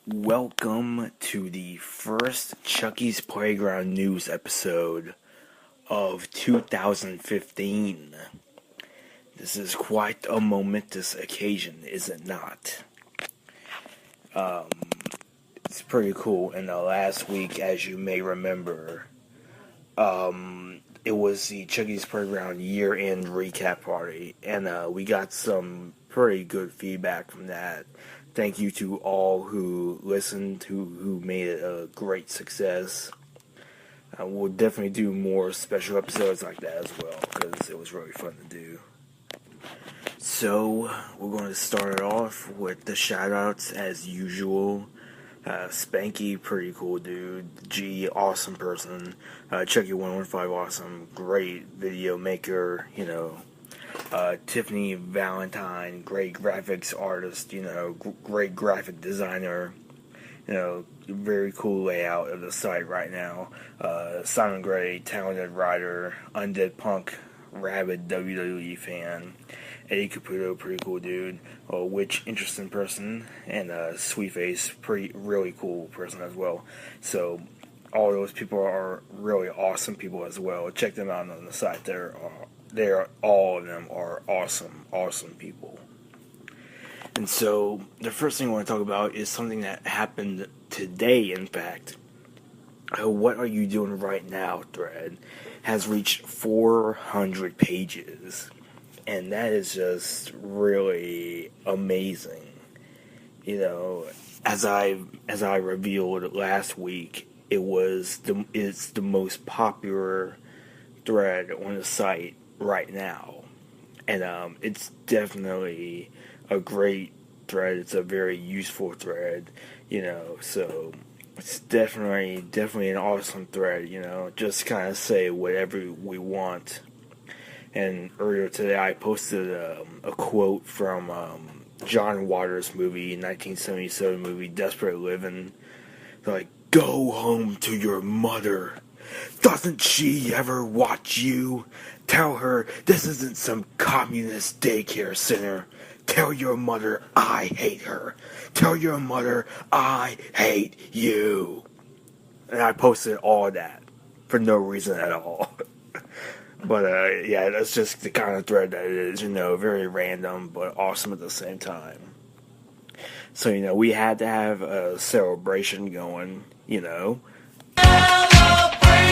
Welcome to the first Chucky's Playground News episode of 2015. This is quite a momentous occasion, is it not? It's pretty cool. In the last week, as you may remember, it was the Chucky's Playground year-end recap party, and we got some pretty good feedback from that. Thank you to all who listened, who made it a great success. We'll definitely do more special episodes like that as well, because it was really fun to do. So, we're going to start it off with the shoutouts as usual. Spanky, pretty cool dude. G, awesome person. Chucky115, awesome, great video maker, Tiffany Valentine, great graphics artist, great graphic designer, very cool layout of the site right now. Simon Gray, talented writer, Undead Punk, rabid WWE fan. Eddie Caputo, pretty cool dude. Witch, interesting person, and Sweetface, really cool person as well. So all those people are really awesome people as well. Check them out on the site. All of them are awesome people. And so the first thing I want to talk about is something that happened today. In fact, What Are You Doing Right Now thread has reached 400 pages. And that is just really amazing. As I revealed last week, it's the most popular thread on the site right now. And it's definitely a great thread. It's a very useful thread, so it's definitely an awesome thread, just kind of say whatever we want. And earlier today, I posted a quote from John Waters' movie, 1977 movie, Desperate Living. Like, go home to your mother. Doesn't she ever watch you? Tell her this isn't some communist daycare center. Tell your mother I hate her. Tell your mother I hate you. And I posted all that for no reason at all. But, yeah, that's just the kind of thread that it is, very random, but awesome at the same time. So, we had to have a celebration going, Celebrate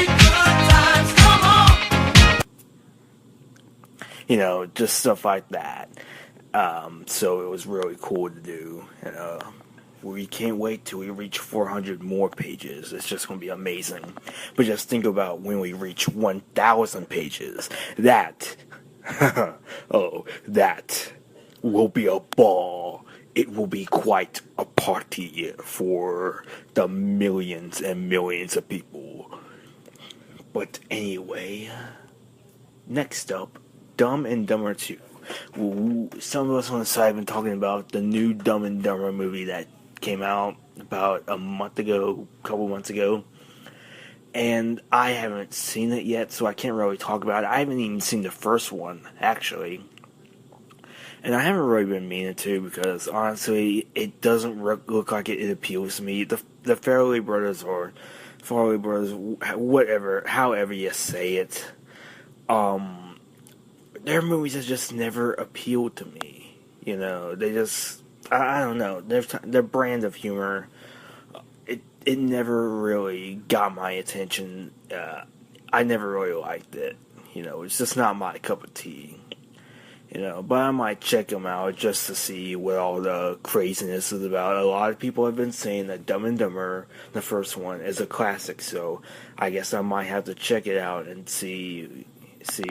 good times, come on! Just stuff like that. So it was really cool to do. We can't wait till we reach 400 more pages. It's just going to be amazing. But just think about when we reach 1,000 pages. That, that will be a ball. It will be quite a party for the millions and millions of people. But anyway, next up, Dumb and Dumber 2. Some of us on the side have been talking about the new Dumb and Dumber movie that came out about a couple months ago, and I haven't seen it yet, so I can't really talk about it. I haven't even seen the first one, actually, and I haven't really been meaning to, because honestly, it doesn't look like it appeals to me. The Farrelly brothers, whatever, however you say it, their movies have just never appealed to me. They just, I don't know, their brand of humor, it never really got my attention. I never really liked it. It's just not my cup of tea. But I might check them out just to see what all the craziness is about. A lot of people have been saying that Dumb and Dumber, the first one, is a classic, so I guess I might have to check it out and see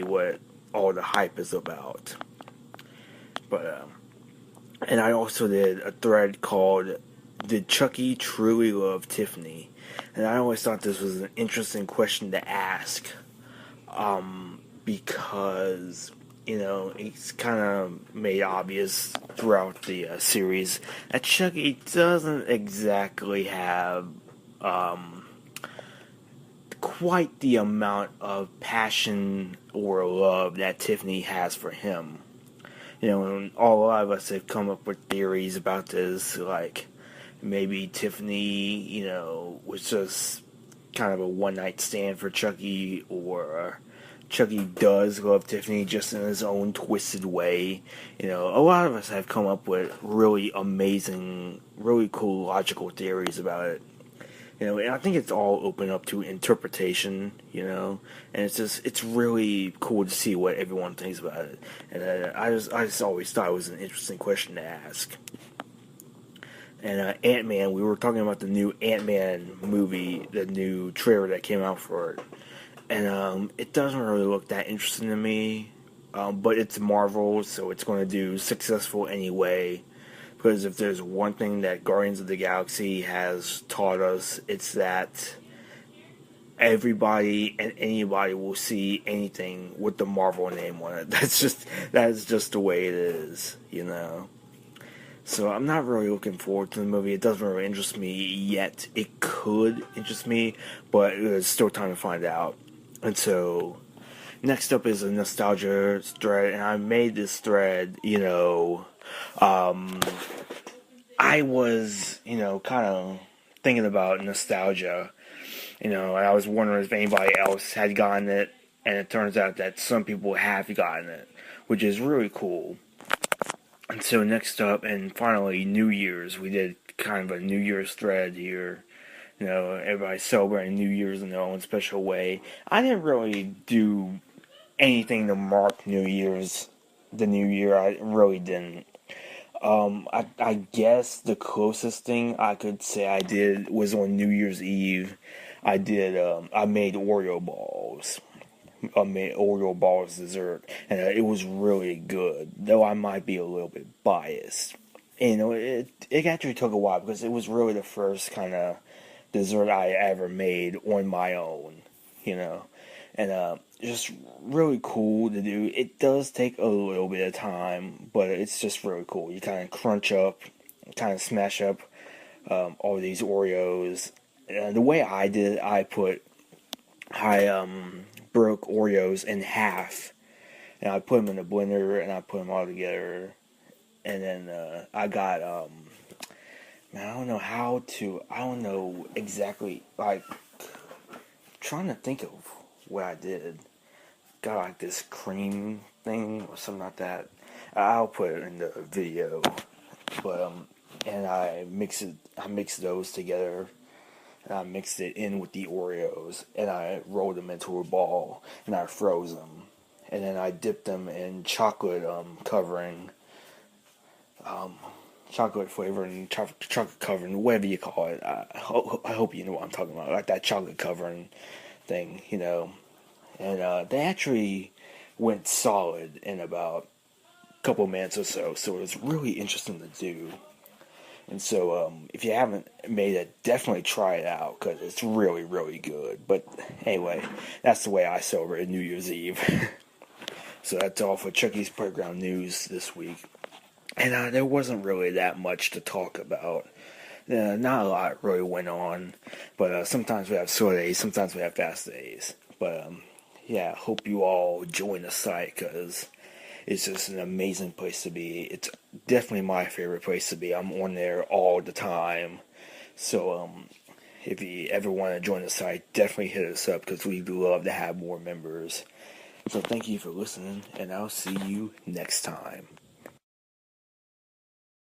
what all the hype is about. But, and I also did a thread called, Did Chucky Truly Love Tiffany? And I always thought this was an interesting question to ask, because, it's kind of made obvious throughout the series that Chucky doesn't exactly have, quite the amount of passion or love that Tiffany has for him. And a lot of us have come up with theories about this, like maybe Tiffany, was just kind of a one night stand for Chucky, or Chucky does love Tiffany just in his own twisted way. A lot of us have come up with really amazing, really cool logical theories about it. And I think it's all open up to interpretation, and it's really cool to see what everyone thinks about it. And I just always thought it was an interesting question to ask. And Ant-Man, we were talking about the new Ant-Man movie, the new trailer that came out for it. And it doesn't really look that interesting to me, but it's Marvel, so it's going to do successful anyway. Because if there's one thing that Guardians of the Galaxy has taught us, it's that everybody and anybody will see anything with the Marvel name on it. That's just the way it is, So I'm not really looking forward to the movie. It doesn't really interest me yet. It could interest me, but there's still time to find out. And so, next up is a nostalgia thread, and I made this thread, I was, kind of thinking about nostalgia, and I was wondering if anybody else had gotten it, and it turns out that some people have gotten it, which is really cool. And so next up, and finally, New Year's. We did kind of a New Year's thread here. Everybody celebrating New Year's in their own special way. I didn't really do anything to mark New Year's, the New Year. I really didn't. I guess the closest thing I could say I did was on New Year's Eve. I made Oreo balls. I made Oreo balls dessert, and it was really good, though I might be a little bit biased. And, it actually took a while, because it was really the first kind of dessert I ever made on my own, and just really cool to do. It does take a little bit of time, but it's just really cool. You kind of crunch up, kind of smash up all these Oreos. And the way I did it, I broke Oreos in half, and I put them in a blender, and I put them all together, and then I got I don't know exactly, like, trying to think of what I did. Got like this cream thing or something like that. I'll put it in the video, but and I mixed those together, and I mixed it in with the Oreos, and I rolled them into a ball, and I froze them, and then I dipped them in chocolate covering, chocolate flavoring, chocolate covering, whatever you call it. I hope you know what I'm talking about, like that chocolate covering thing, and they actually went solid in about a couple minutes or so it was really interesting to do. And so, if you haven't made it, definitely try it out, because it's really, really good. But anyway, that's the way I celebrate New Year's Eve. So that's all for Chucky's Playground News this week. And there wasn't really that much to talk about. Not a lot really went on, but sometimes we have slow days, sometimes we have fast days. But yeah, hope you all join the site, because it's just an amazing place to be. It's definitely my favorite place to be. I'm on there all the time. So if you ever want to join the site, definitely hit us up, because we'd love to have more members. So thank you for listening, and I'll see you next time.